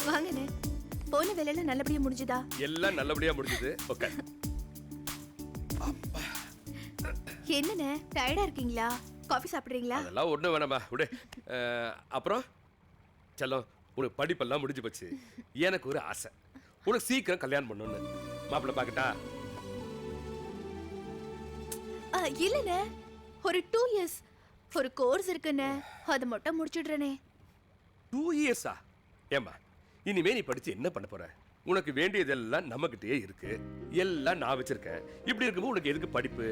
வாங்கண்ணே. போன வேலையில நல்லபடியா முடிஞ்சுதா? எல்லாம் நல்லபடியா முடிஞ்சது. ஓகே. என்னண்ணே டயர்டா இருக்கீங்களா? காஃபி சாப்பிடுறீங்களா? அதெல்லாம் ஒண்ணும் வேணாமா விடு. அப்புறம் செல்லம், உனக்கு படிப்பெல்லாம் முடிஞ்சு போச்சு. எனக்கு ஒரு ஆசை, உனக்கு சீக்கிரம் கல்யாணம் பண்ணணும்னு. மாப்பிள்ளை பார்க்கட்டா? இல்லண்ணே, ஒரு 2 இயர்ஸ் ஒரு கோர்ஸ் இருக்குண்ணே, அதை மட்டும் முடிச்சுடுறேனே. 2 இயர்ஸா? ஏம்மா, இனிமே நீ படிச்சு என்ன பண்ண போற? உனக்கு வேண்டியதெல்லாம் நம்மகிட்டயே இருக்கு, எல்லாம் நான் வச்சிருக்கேன். இப்படி இருக்கும்போது உனக்கு எதுக்கு படிப்பு?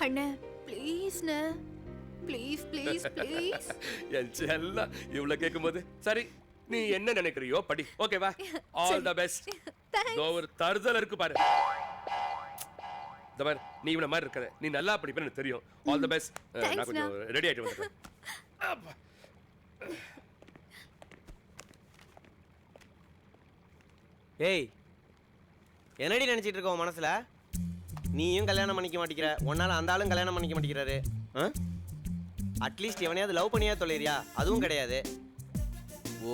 அண்ணே ப்ளீஸ்ண்ணே, ப்ளீஸ் ப்ளீஸ் ப்ளீஸ். என் செல்லம் இவ்வளவு கேட்கும்போது சரி, நீ என்ன நினைக்கிறியோ படி. ஓகேவா? All the best. ஒரு தருதல் இருக்கு பாரு. தவர், நீ இவன மாதிரி இருக்கற, நீ நல்லா படிப்பேன்னு எனக்கு தெரியும். All the best. நான் கொஞ்சம் ரெடி ஆயிட்டு வந்துட்டேன். ஏய், என்னடி நினைச்சிட்டு இருக்க உன் மனசுல? நீயும் கல்யாணம் பண்ணிக்க மாட்டேங்கிற, உன்னால அந்த ஆளும் கல்யாணம் பண்ணிக்க மாட்டேங்கிறாரு. அட்லீஸ்ட் எவனையாவது லவ் பண்ணியா தொலைறியா? அதுவும் கிடையாது.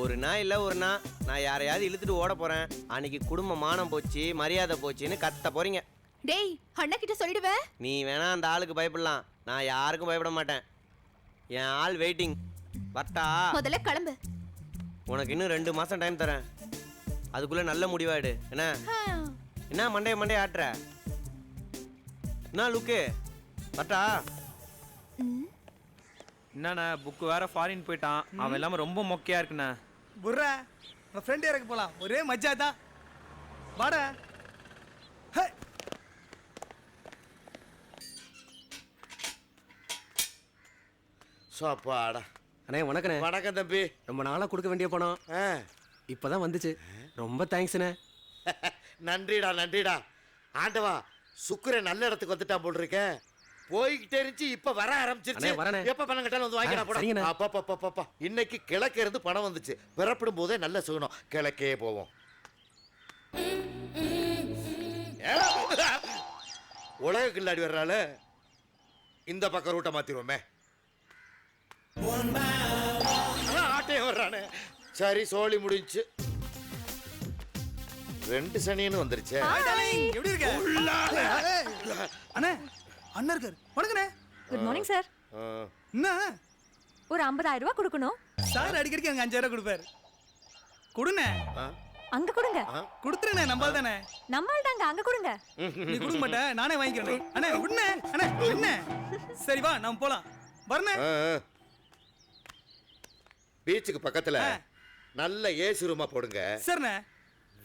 ஒரு நாள் இல்லை ஒரு நாள் நான் யாரையாவது இழுத்துட்டு ஓட போறேன், அன்னைக்கு குடும்ப மானம் போச்சு, மரியாதை போச்சுன்னு கத்த போறீங்க. டேய், அண்ணா கிட்ட சொல்லிடுவேன். நீ வேணா அந்த ஆளுக்கு பயப்படலாம், நான் யாருக்கும் பயப்பட மாட்டேன். என் ஆள் வெயிட்டிங். பட்டா முதல்ல கிளம்பு. உனக்கு இன்னும் 2 மாசம் டைம் தரேன், அதுக்குள்ள நல்ல முடிவாயிடு. என்ன மண்டைய ஆட்டுற? என்ன லுக்கு? பட்டா என்னண்ணா, புக்கு வேற ஃபாரின் போயிட்டான், அவன் எல்லாமே ரொம்ப மொக்கையா இருக்குண்ணா. புர்ரா, நம்ம ஃப்ரெண்ட் இறக்க போலாம், ஒரே மஜ்ஜா தான். வாடா. சாப்பாடா. அண்ணே வணக்கண்ணே. வணக்கம் தம்பி. ரொம்ப நாளாக கொடுக்க வேண்டிய பணம் இப்போதான் வந்துச்சு, ரொம்ப தேங்க்ஸ்ண்ணே. நன்றிடா நன்றிடா. ஆண்டவா, சுக்கிரன் நல்ல இடத்துக்கு வந்துட்டான் போல் இருக்கேன். போய்கிட்டே இருந்துச்சு, இப்ப வர ஆரம்பிச்சிருச்சு. எப்ப பணம் கட்டாலும் வந்து வாங்கிடா போட. அப்பா, இன்னைக்கு கிழக்கே இருந்து பணம் வந்துச்சு. பிறப்படும் போதே நல்ல சுகணும், கிழக்கே போவோம். உலக கில்லாடி வர்றால, இந்த பக்கம் ரூட்டை மாத்திருவோமே. ஆட்டையும் வர்றானே. சரி, சோழி முடிஞ்சு. 2 சனின்னு வந்துருச்சு. எப்படி இருக்க? அண்ணே, அண்ணா இருக்காரு. வணக்கண்ணே. Good morning sir. என்ன? ஒரு 50,000 ரூபாய் கொடுக்கணும். சார் அடிக்கடிக்கு அங்க 5,000 கொடுப்பாரு. கொடுண்ணே. அங்க கொடுங்க. கொடுத்துருண்ணே, நம்பால் தானே. நம்மால் தாங்க, அங்க கொடுங்க. நீ கொடுக்க மாட்டே, நானே வாங்கிக்கிறேன். அண்ணே விடுண்ணே. அண்ணே என்ன? சரி வா, நம்ம போலாம். வரண்ணே. பீச்சுக்கு பக்கத்துல நல்ல ஏசி ரூமா போடுங்க. சரிண்ணே.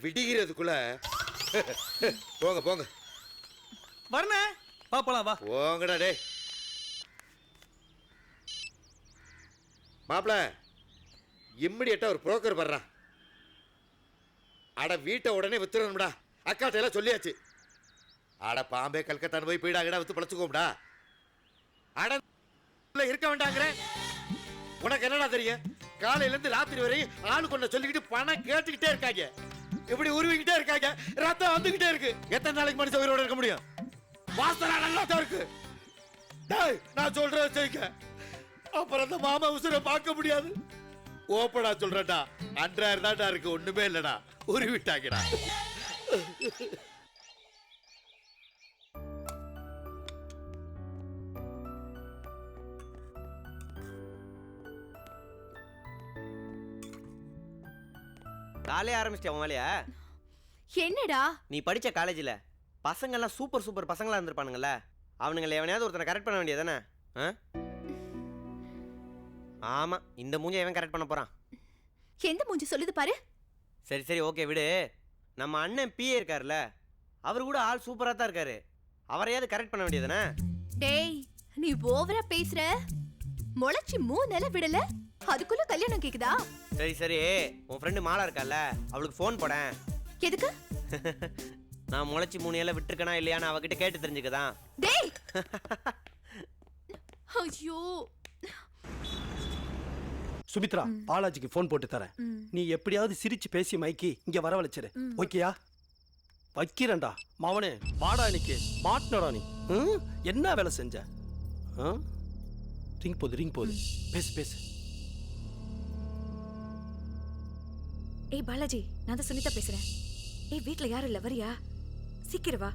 விடிகிறதுக்குள்ள போங்க போங்க. வரண்ணே. வா போலாம், வா. போங்கடா டே. மாப்பிள, இம்மிடியட்டா ஒரு புரோக்கர் வர்றான். அட, வீட்டை உடனே வித்துறணும்டா. அக்காட்ட எல்லாம் சொல்லியாச்சு. அட, பாம்பே கல்கத்தான்னு போய் பீடாங்கடா வித்து பழச்சுக்கோம்டா. அட, இருக்க வேண்டாங்கிற. உனக்கு என்னடா தெரியும்? காலையில இருந்து ராத்திரி வரையும் ஆளு கொண்ட சொல்லிக்கிட்டு பணம் கேட்டுக்கிட்டே இருக்காங்க. இப்படி உருவிக்கிட்டே இருக்காங்க, ரத்தம் வந்துகிட்டே இருக்கு. எத்தனை நாளைக்கு மனுஷன் உயிரோட இருக்க முடியும்? வாசனை நல்லா தான் இருக்கு. டேய், நான் சொல்றேன் செய்யுங்க. அப்புறம் அந்த மாமா உசுரை பார்க்க முடியாது. ஓப்படா சொல்றேன்டா, 5,000 தான்டா இருக்கு, ஒண்ணுமே இல்லடா. உருவிட்டாங்கடா. காலையே ஆரம்பிச்சிட்டியா உன் வேலையா? என்னடா நீ படிச்ச காலேஜில் பசங்கள்லாம் சூப்பர் பசங்களா இருந்திருப்பானுங்கல்ல, அவனுங்களை எவனையாவது ஒருத்தனை கரெக்ட் பண்ண வேண்டியதானே? ஆமா, இந்த மூஞ்சை எவன் கரெக்ட் பண்ண போறான்? எந்த மூஞ்சி சொல்லுது பாரு. சரி ஓகே விடு. நம்ம அண்ணன் பிஏ இருக்காருல்ல, அவர் கூட ஆள் சூப்பரா தான் இருக்காரு, அவரையாவது கரெக்ட் பண்ண வேண்டியதானே? டேய், நீ ஓவரா பேசுற. முளைச்சி 3 நிலை விடல, அதுக்குள்ள கல்யாணம் கேக்குதா? சரி உன் ஃப்ரெண்டு மாலா இருக்கால, அவளுக்கு ஃபோன் போடேன். எதுக்கு? நான் முளைச்சி 3 இலை விட்டுருக்கனா இல்லையான்னு அவகிட்ட கேட்டு தெரிஞ்சுக்கதான். டேய், ஐயோ. சுமித்ரா, பாலாஜிக்கு ஃபோன் போட்டு தரேன். நீ எப்படியாவது சிரிச்சு பேசி மைக்கி இங்க வரவழைச்சிரு. ஓகேயா? வைக்கிறேன்டா. மாவனே வாடா, இன்னைக்கு மாட்டினடா நீ. என்ன வேலை செஞ்ச? ரிங் போது பேசு. ஏய் பாலாஜி, நான் தான் சுனிதா பேசுறேன். ஏய் வீட்ல யாரும் இல்ல, வரியா? சீக்கிரம் வா.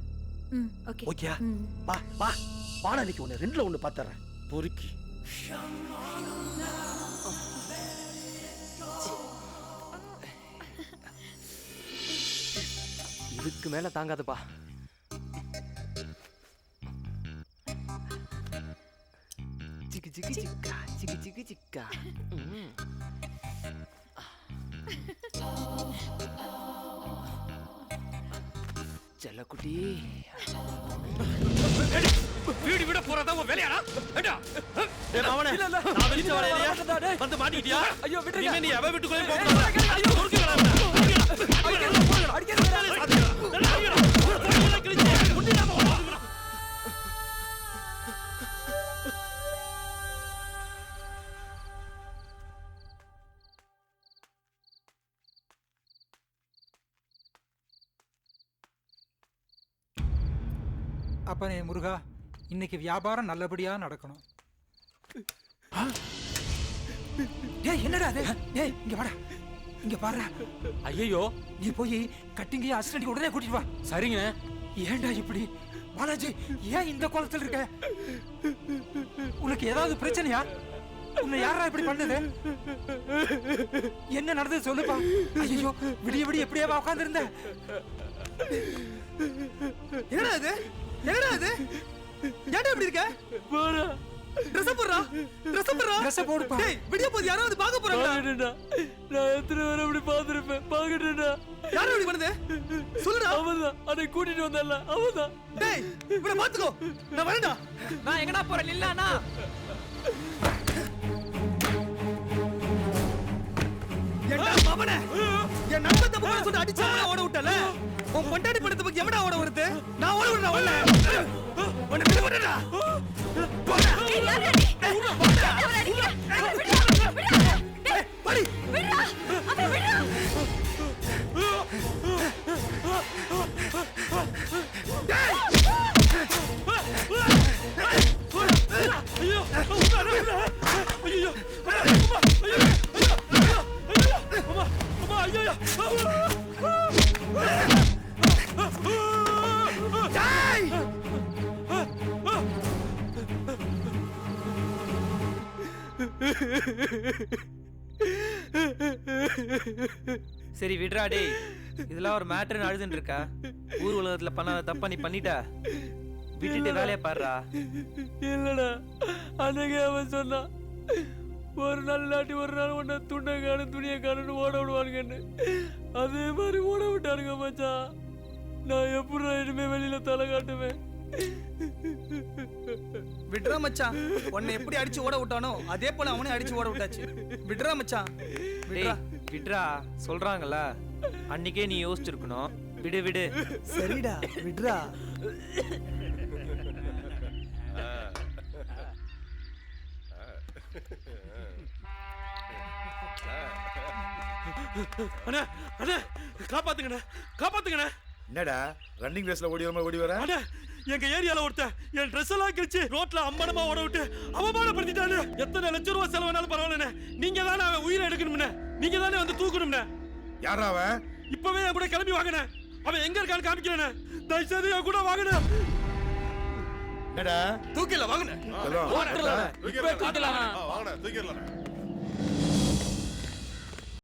ஓகே. ஓகேயா? வா வா. வாடா இன்னைக்கு ஒன்று ரெண்டுல ஒன்று பார்த்துறேன். பொறுக்கி. இதுக்கு மேல தாங்காதப்பா. சிக்கு சிக்கு சிக்கா சிக்கு சிக்கு சிக்கா. செல்லக்குட்டி, வீடு விட போறதா உன் வேலையாடா? ஏண்டா? டேய் மாவனே, நான் வெளிச்ச வரையிலையா வந்து மாட்டிக்கிட்டியா? ஐயோ விட்டுருங்க. நீ அவ வீட்டுக்குள்ளே போக கூடாது. ஐயோ பொறுக்கிடா. அப்பனே முருகா, இன்னைக்கு வியாபாரம் நல்லபடியா நடக்கணும். டேய் என்னடா அது? டேய் இங்க வாடா, இங்க பாரு. ஐயோ நீ போய் கட்டிங்க அசிஸ்டன்ட் உடனே கூட்டிட்டு வா. சரிங்க. ஏன்டா இப்படி பாலாஜி, ஏன் இந்த கோலத்துல இருக்க? உனக்கு ஏதாவது பிரச்சனையா? உன்னை யாரா இப்படி பண்ணது? என்ன நடந்தது சொல்லுப்பா. ஐயோ விடிய விடிய எப்படியே உட்கார்ந்து இருந்த? என்னடா இது? என்னடா இது? ஏன்டா இப்படி இருக்க? Dress போடுறா. Dress போடுப்பா. டேய் விடிய போது யாராவது பார்க்க போறாங்கடா. நான் எத்தனை வரை அப்படி பார்த்துருப்பேன். பார்க்கட்டுடா. யாரா இப்படி பண்ணுது? சொல்லுடா. அவன்தான் அதை கூட்டிட்டு வந்தல. அவன்தான். டேய் இவனை பாத்துக்கோ. நான் வரேன்டா. நான் எங்கடா போறேன்? இல்லண்ணா. ஏண்டா மவனே, என் நண்பன் தப்பு பண்ண சொல்லி அடிச்சு அவனை ஓட விட்டல. உன் பொண்டாட்டி படத்தை பத்தி எவடா ஓட வருது? நான் ஓட விடுறேன் உன்னை. உன்னை விட விடுறா. போடா. ஏய் யாரா நீ? போடா. அவனை அடிக்க. விடுடா. டேய் படி. விடுடா. அவனை விடுடா. சரி விடுறா டேய். இதெல்லாம் ஒரு மேட்டர்னு அழுதுன்னு இருக்கா? ஊர் உலகத்துல பண்ணாத தப்பா நீ பண்ணிட்ட. விட்டுட்டு வேலையை பாடுறா. இல்லடா, அன்னைக்கு அவன் சொன்னான், ஒரு நாள் இல்லாட்டி ஒரு நாள் உன்னை துண்டை காணும் துணியை காணுன்னு ஓட விடுவானுங்கன்னு. அதே மாதிரி ஓட விட்டானுங்க மச்சான். நான் எப்படி இனிமே வெளியில தலை காட்டுவேன்? விடுறா மச்சான். உன்னை எப்படி அடிச்சு ஓட விட்டானோ அதே போல அவனே அடிச்சு ஓட விட்டாச்சு. விடுறா மச்சான். விடுறா. விட்றா, சொல்றாங்கல்ல, அன்னைக்கே நீ யோசிச்சிருக்கணும். விடு விடு. சரிடா விடுறா. அண்ணா அண்ணா காப்பாத்துங்கண்ணா, காப்பாத்துங்கண்ணா. என்னடா ரன்னிங் ரேஸ்ல ஓடி வர? அண்ணா எங்க ஏரியால ஒருத்தன் என் ட்ரெஸ் எல்லாம் கிழிச்சு ரோட்ல அம்மனமா ஓட விட்டு அவமானப்படுத்திட்டானே. எத்தனை லட்சம் ரூபாய் செலவானாலும் பரவாயில்லண்ணே. நீங்க தானே அவன் உயிரை எடுக்கணும்னே. நீங்க தானே வந்து தூக்கணும்னே. யாரா அவன்? இப்பவே என் கூட கிளம்பி வாங்கண்ணே. அவன் எங்க இருக்கான்னு காமிக்கிறேண்ணே. தயவுசெய்து என் கூட வாங்கண்ணே. என்னடா தூக்கில வாங்கண்ணே. ஹலோ இப்ப தூக்கலாம். வாங்கடா தூக்கிடலாம்.